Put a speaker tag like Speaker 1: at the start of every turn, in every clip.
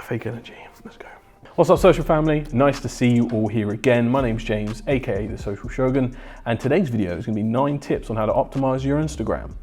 Speaker 1: fake energy. Let's go. What's up, social family? Nice to see you all here again. My name's James, aka the Social Shogun, and today's video is going to be 9 tips on how to optimize your Instagram.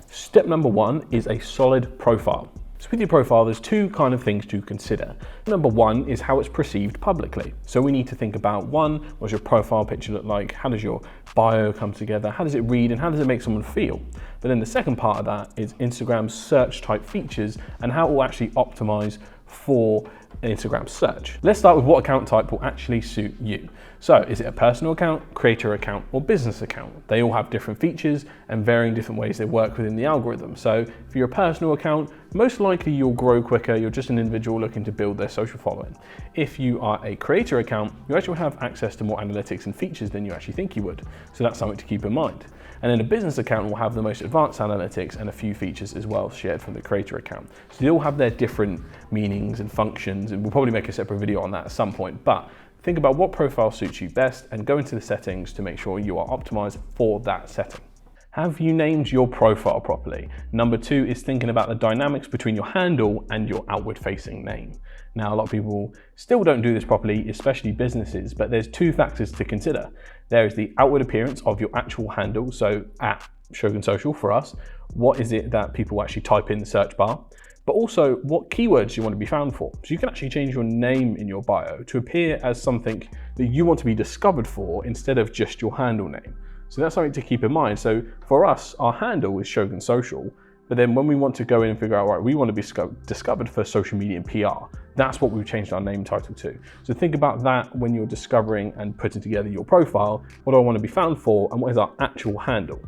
Speaker 1: Step number 1 is a solid profile. So with your profile, there's 2 kind of things to consider. Number 1 is how it's perceived publicly. So we need to think about 1, what does your profile picture look like? How does your bio come together? How does it read? And how does it make someone feel? But then the second part of that is Instagram's search type features and how it will actually optimize for Instagram search. Let's start with what account type will actually suit you. So is it a personal account, creator account, or business account? They all have different features and varying different ways they work within the algorithm. So if you're a personal account, most likely you'll grow quicker. You're just an individual looking to build their social following. If you are a creator account, you actually have access to more analytics and features than you actually think you would. So that's something to keep in mind. And then a business account will have the most advanced analytics and a few features as well shared from the creator account. So they all have their different meanings and functions, and we'll probably make a separate video on that at some point. But think about what profile suits you best and go into the settings to make sure you are optimized for that setting. Have you named your profile properly? Number 2 is thinking about the dynamics between your handle and your outward facing name. Now, a lot of people still don't do this properly, especially businesses, but there's 2 factors to consider. There is the outward appearance of your actual handle, so at Shogun Social for us, what is it that people actually type in the search bar? But also what keywords you want to be found for. So you can actually change your name in your bio to appear as something that you want to be discovered for instead of just your handle name. So that's something to keep in mind. So for us, our handle is Shogun Social, but then when we want to go in and figure out, right, we want to be discovered for social media and PR, that's what we've changed our name title to. So think about that when you're discovering and putting together your profile. What do I want to be found for, and what is our actual handle?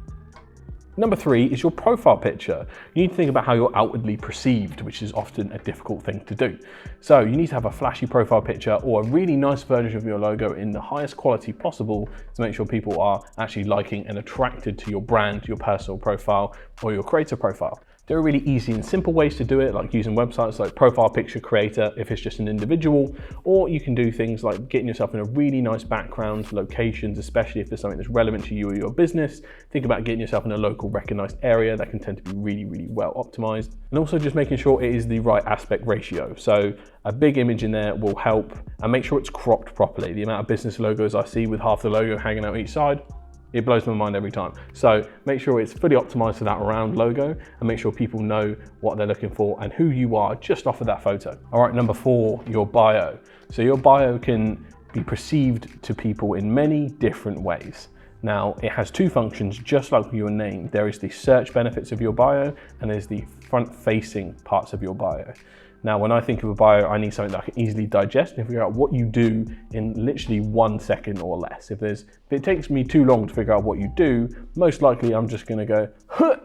Speaker 1: Number 3 is your profile picture. You need to think about how you're outwardly perceived, which is often a difficult thing to do. So you need to have a flashy profile picture or a really nice version of your logo in the highest quality possible to make sure people are actually liking and attracted to your brand, your personal profile, or your creator profile. There are really easy and simple ways to do it, like using websites like Profile Picture Creator if it's just an individual, or you can do things like getting yourself in a really nice background, locations, especially if there's something that's relevant to you or your business. Think about getting yourself in a local recognized area that can tend to be really, really well optimized. And also just making sure it is the right aspect ratio. So a big image in there will help, and make sure it's cropped properly. The amount of business logos I see with half the logo hanging out each side, it blows my mind every time. So make sure it's fully optimized for that round logo and make sure people know what they're looking for and who you are just off of that photo. All right, number 4, your bio. So your bio can be perceived to people in many different ways. Now, it has 2 functions, just like your name. There is the search benefits of your bio and there's the front-facing parts of your bio. Now, when I think of a bio, I need something that I can easily digest and figure out what you do in literally 1 second or less. If it takes me too long to figure out what you do, most likely I'm just gonna go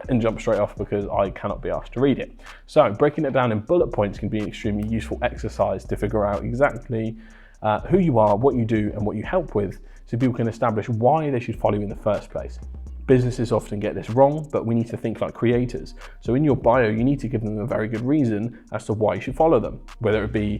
Speaker 1: and jump straight off because I cannot be asked to read it. So breaking it down in bullet points can be an extremely useful exercise to figure out exactly who you are, what you do, and what you help with, so people can establish why they should follow you in the first place. Businesses often get this wrong, but we need to think like creators. So in your bio, you need to give them a very good reason as to why you should follow them. Whether it be,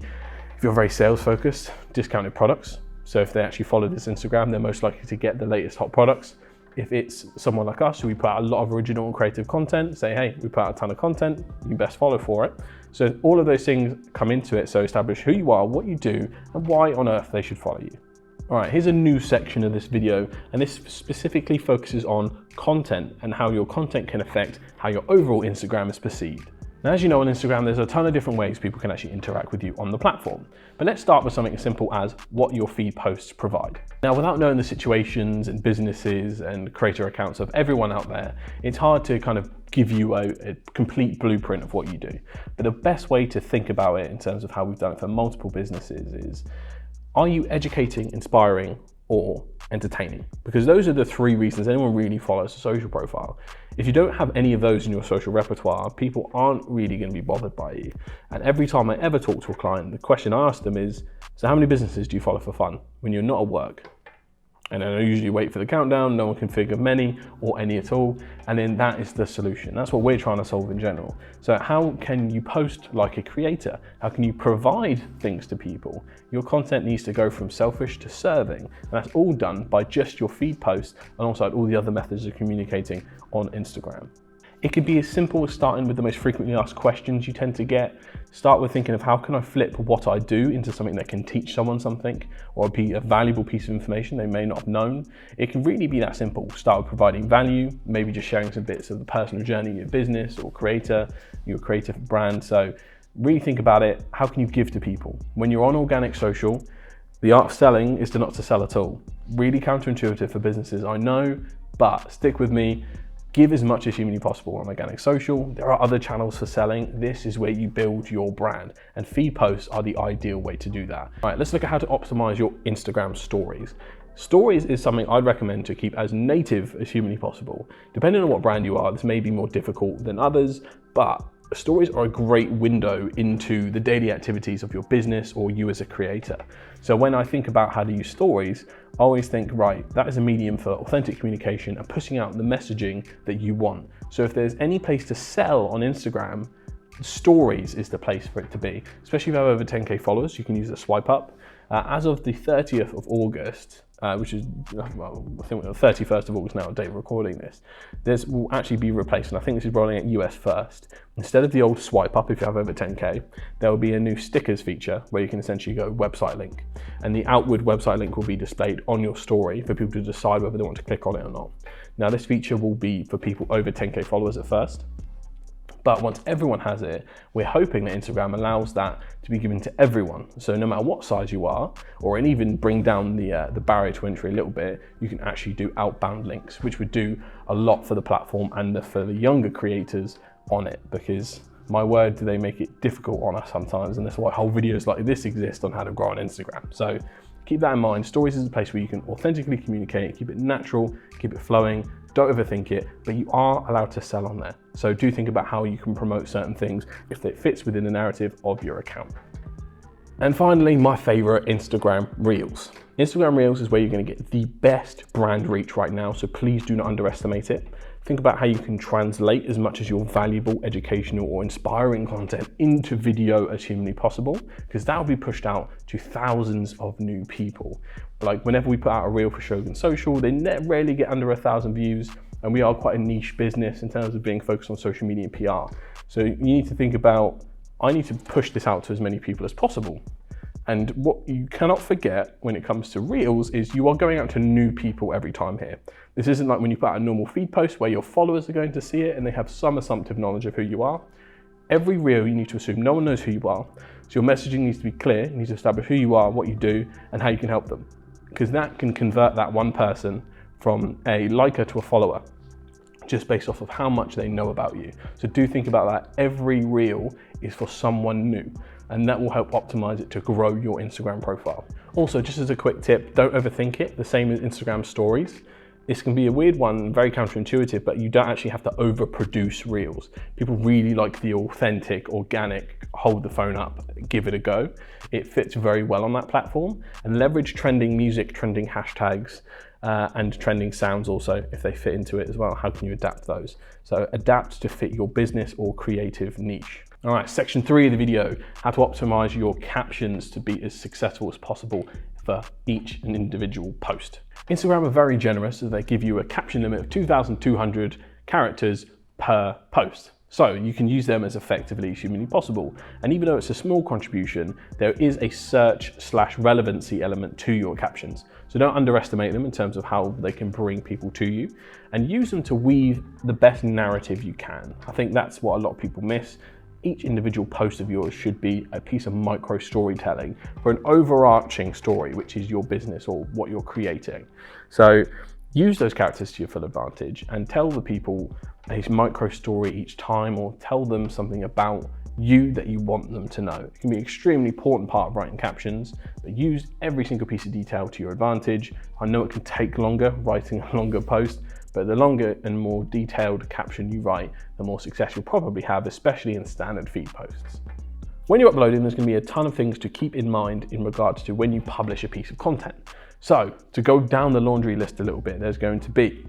Speaker 1: if you're very sales focused, discounted products. So if they actually follow this Instagram, they're most likely to get the latest hot products. If it's someone like us, who we put out a lot of original and creative content, say, hey, we put out a ton of content, you best follow for it. So all of those things come into it. So establish who you are, what you do, and why on earth they should follow you. All right, here's a new section of this video, and this specifically focuses on content and how your content can affect how your overall Instagram is perceived. Now, as you know, on Instagram, there's a ton of different ways people can actually interact with you on the platform. But let's start with something as simple as what your feed posts provide. Now, without knowing the situations and businesses and creator accounts of everyone out there, it's hard to kind of give you a complete blueprint of what you do. But the best way to think about it in terms of how we've done it for multiple businesses is, are you educating, inspiring, or entertaining? Because those are the 3 reasons anyone really follows a social profile. If you don't have any of those in your social repertoire, people aren't really going to be bothered by you. And every time I ever talk to a client, the question I ask them is, so how many businesses do you follow for fun when you're not at work? And then I usually wait for the countdown, no one can think of many or any at all, and then that is the solution. That's what we're trying to solve in general. So how can you post like a creator? How can you provide things to people? Your content needs to go from selfish to serving, and that's all done by just your feed posts and also all the other methods of communicating on Instagram. It could be as simple as starting with the most frequently asked questions you tend to get. Start with thinking of how can I flip what I do into something that can teach someone something or be a valuable piece of information they may not have known. It can really be that simple. Start with providing value, maybe just sharing some bits of the personal journey of your business or your creative brand. So really think about it. How can you give to people? When you're on organic social, the art of selling is to not to sell at all. Really counterintuitive for businesses, I know, but stick with me. Give as much as humanly possible on organic social. There are other channels for selling. This is where you build your brand, and feed posts are the ideal way to do that. All right, let's look at how to optimize your Instagram stories. Stories is something I'd recommend to keep as native as humanly possible. Depending on what brand you are, this may be more difficult than others, but stories are a great window into the daily activities of your business or you as a creator. So when I think about how to use stories, I always think, right, that is a medium for authentic communication and pushing out the messaging that you want. So if there's any place to sell on Instagram, stories is the place for it to be. Especially if you have over 10K followers, you can use the swipe up. As of the 30th of August, which is, well, I think the 31st of August now, date of recording this will actually be replaced, and I think this is rolling at US first. Instead of the old swipe up, if you have over 10K, there will be a new stickers feature where you can essentially go website link, and the outward website link will be displayed on your story for people to decide whether they want to click on it or not. Now this feature will be for people over 10K followers at first. But once everyone has it, we're hoping that Instagram allows that to be given to everyone. So no matter what size you are, or even bring down the barrier to entry a little bit, you can actually do outbound links, which would do a lot for the platform and for the younger creators on it, because my word, do they make it difficult on us sometimes, and that's why whole videos like this exist on how to grow on Instagram. So keep that in mind. Stories is a place where you can authentically communicate, keep it natural, keep it flowing. Don't overthink it, but you are allowed to sell on there. So do think about how you can promote certain things if it fits within the narrative of your account. And finally, my favorite, Instagram Reels. Instagram Reels is where you're going to get the best brand reach right now, so please do not underestimate it. Think about how you can translate as much as your valuable, educational, or inspiring content into video as humanly possible, because that will be pushed out to thousands of new people. Like whenever we put out a reel for Shogun Social, they rarely get under 1,000 views, and we are quite a niche business in terms of being focused on social media and PR. So you need to think about, I need to push this out to as many people as possible. And what you cannot forget when it comes to Reels is you are going out to new people every time here. This isn't like when you put out a normal feed post where your followers are going to see it and they have some assumptive knowledge of who you are. Every Reel, you need to assume no one knows who you are. So your messaging needs to be clear. You need to establish who you are, what you do, and how you can help them. Because that can convert that one person from a liker to a follower, just based off of how much they know about you. So do think about that. Every Reel is for someone new, and that will help optimize it to grow your Instagram profile. Also, just as a quick tip, don't overthink it. The same as Instagram stories. This can be a weird one, very counterintuitive, but you don't actually have to overproduce Reels. People really like the authentic, organic, hold the phone up, give it a go. It fits very well on that platform, and leverage trending music, trending hashtags, and trending sounds also, if they fit into it as well. How can you adapt those? So adapt to fit your business or creative niche. All right, section 3 of the video, how to optimize your captions to be as successful as possible for each and individual post. Instagram are very generous, as they give you a caption limit of 2,200 characters per post. So you can use them as effectively as humanly possible. And even though it's a small contribution, there is a search/relevancy element to your captions. So don't underestimate them in terms of how they can bring people to you, and use them to weave the best narrative you can. I think that's what a lot of people miss. Each individual post of yours should be a piece of micro storytelling for an overarching story, which is your business or what you're creating. So use those characters to your full advantage and tell the people a micro story each time, or tell them something about you that you want them to know. It can be an extremely important part of writing captions, but use every single piece of detail to your advantage. I know it can take longer writing a longer post, but the longer and more detailed caption you write, the more success you'll probably have, especially in standard feed posts. When you're uploading, there's going to be a ton of things to keep in mind in regards to when you publish a piece of content. So to go down the laundry list a little bit, there's going to be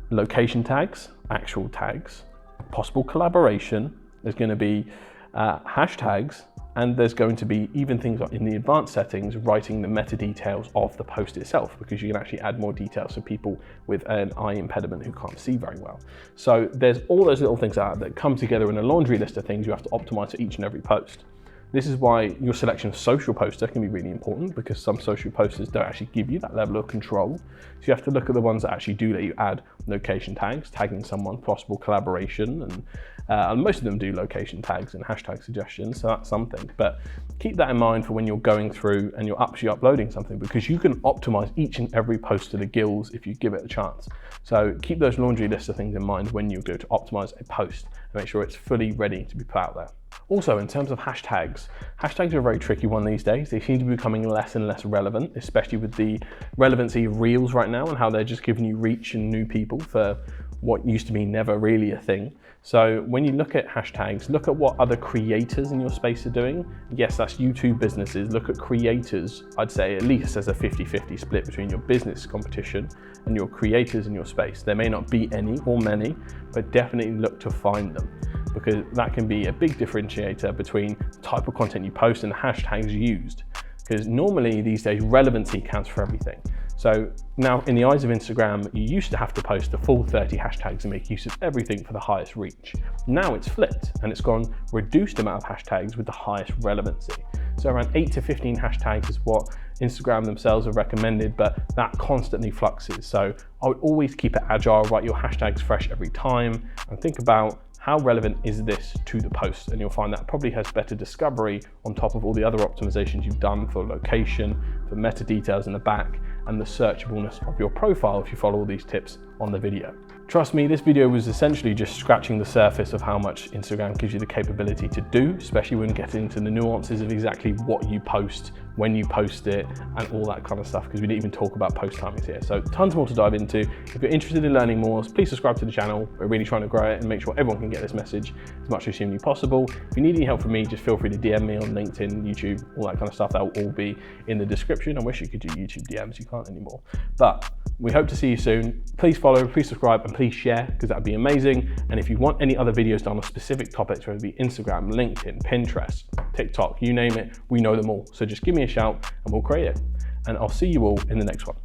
Speaker 1: location tags, actual tags, possible collaboration, there's going to be hashtags, And there's going to be even things like in the advanced settings, writing the meta details of the post itself, because you can actually add more details for people with an eye impediment who can't see very well. So there's all those little things out that come together in a laundry list of things you have to optimize for each and every post. This is why your selection of social poster can be really important, because some social posters don't actually give you that level of control. So you have to look at the ones that actually do let you add location tags, tagging someone, possible collaboration, and most of them do location tags and hashtag suggestions, so that's something. But keep that in mind for when you're going through and you're actually uploading something, because you can optimize each and every post to the gills if you give it a chance. So keep those laundry lists of things in mind when you go to optimize a post and make sure it's fully ready to be put out there. Also, in terms of hashtags are a very tricky one these days. They seem to be becoming less and less relevant, especially with the relevancy of Reels right now and how they're just giving you reach and new people for what used to be never really a thing. So when you look at hashtags, look at what other creators in your space are doing. Yes, that's YouTube businesses. Look at creators. I'd say at least there's a 50-50 split between your business competition and your creators in your space. There may not be any or many, but definitely look to find them, because that can be a big differentiator between the type of content you post and the hashtags used. Because normally these days, relevancy counts for everything. So now in the eyes of Instagram, you used to have to post the full 30 hashtags and make use of everything for the highest reach. Now it's flipped and it's gone reduced amount of hashtags with the highest relevancy. So around 8 to 15 hashtags is what Instagram themselves have recommended, but that constantly fluxes. So I would always keep it agile, write your hashtags fresh every time, and think about how relevant is this to the post, and you'll find that probably has better discovery on top of all the other optimizations you've done for location, for meta details in the back, and the searchableness of your profile if you follow all these tips on the video. Trust me, this video was essentially just scratching the surface of how much Instagram gives you the capability to do, especially when getting into the nuances of exactly what you post, when you post it, and all that kind of stuff, because we didn't even talk about post timings here. So tons more to dive into. If you're interested in learning more, please subscribe to the channel. We're really trying to grow it and make sure everyone can get this message as much as humanly possible. If you need any help from me, just feel free to DM me on LinkedIn, YouTube, all that kind of stuff. That will all be in the description. I wish you could do YouTube DMs, you can't anymore. But we hope to see you soon. Please follow, please subscribe, and please share, because that'd be amazing. And if you want any other videos done on specific topics, whether it be Instagram, LinkedIn, Pinterest, TikTok, you name it, we know them all. So just give me a shout and we'll create it. And I'll see you all in the next one.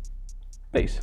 Speaker 1: Peace.